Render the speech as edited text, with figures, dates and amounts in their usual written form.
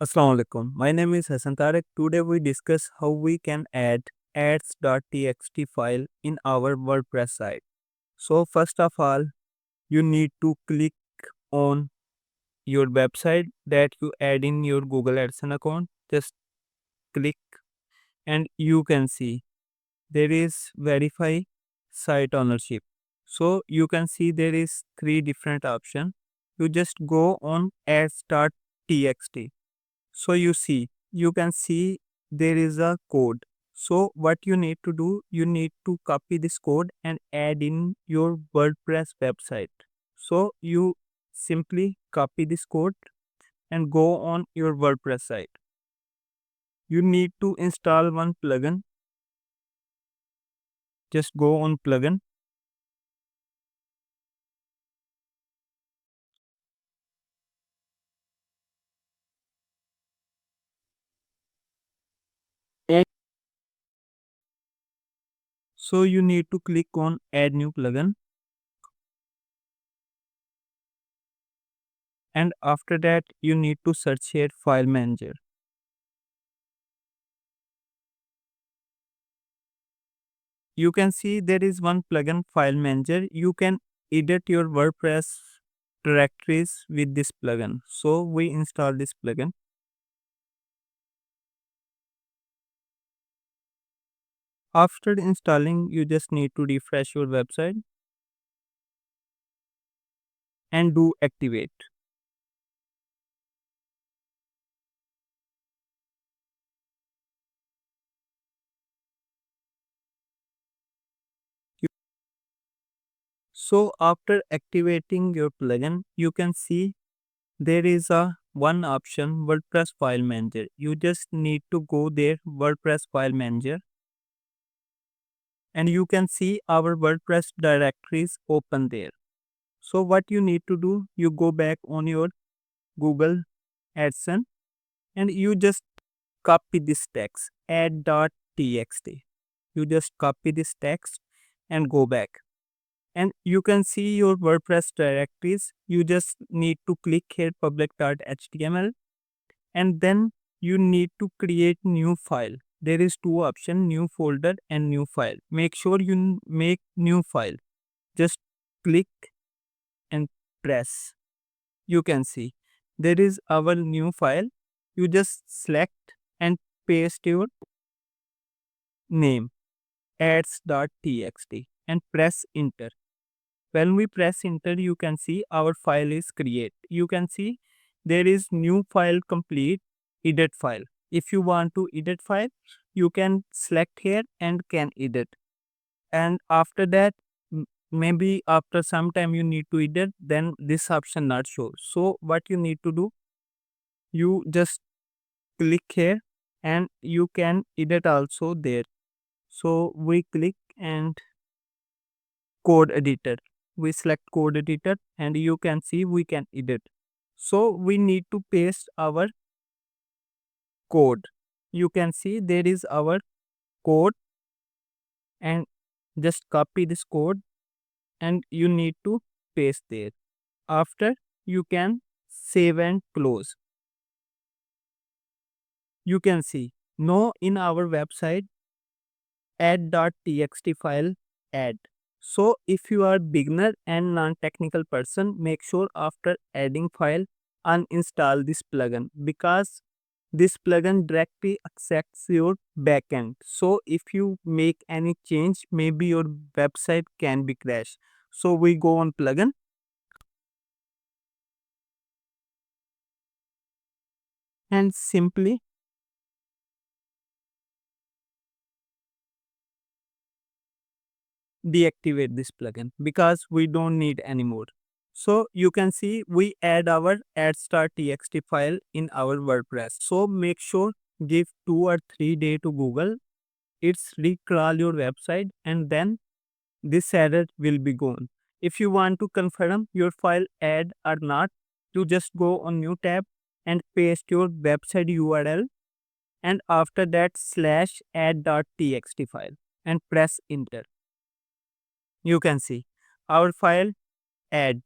Assalamu alaikum. My name is Hassan Tarek. Today we discuss how we can add ads.txt file in our WordPress site. So first of all, you need to click on your website that you add in your Google AdSense account. Just click and you can see there is verify site ownership. So you can see there is three different options. You just go on ads.txt. So you can see there is a code. So what you need to do, you need to copy this code and add in your WordPress website. So you simply copy this code and go on your WordPress site. You need to install one plugin. Just go on plugin. So you need to click on add new plugin. And after that, you need to search here file manager. You can see there is one plugin file manager. You can edit your WordPress directories with this plugin. So we install this plugin. After installing, you just need to refresh your website and do activate. So after activating your plugin, you can see there is a one option WordPress file manager. You just need to go there WordPress file manager and you can see our WordPress directories open there. So what you need to do, you go back on your Google AdSense and you just copy this text add.txt. You just copy this text and go back. And you can see your WordPress directories. You just need to click here public.html and then you need to create new file. There is two options, new folder and new file. Make sure you make new file. Just click and press. You can see there is our new file. You just select and paste your name ads.txt and press enter. When we press enter, you can see our file is create. You can see there is new file complete, edit file. If you want to edit file, you can select here and can edit. And after that, maybe after some time you need to edit, then this option not show. So what you need to do, you just click here and you can edit also there. So we click and code editor. We select code editor and you can see we can edit. So we need to paste our code. You can see there is our code and just copy this code and you need to paste there. After you can save and close. You can see now in our website add.txt file add. So if you are beginner and non-technical person, make sure after adding file uninstall this plugin because this plugin directly accepts your backend. So if you make any change, maybe your website can be crashed. So we go on plugin and simply deactivate this plugin because we don't need anymore. So you can see we add our ads.txt file in our WordPress. So make sure give 2 or 3 days to Google. It's recrawl your website and then this error will be gone. If you want to confirm your file add or not, you just go on new tab and paste your website URL and after that slash add.txt file and press enter. You can see our file add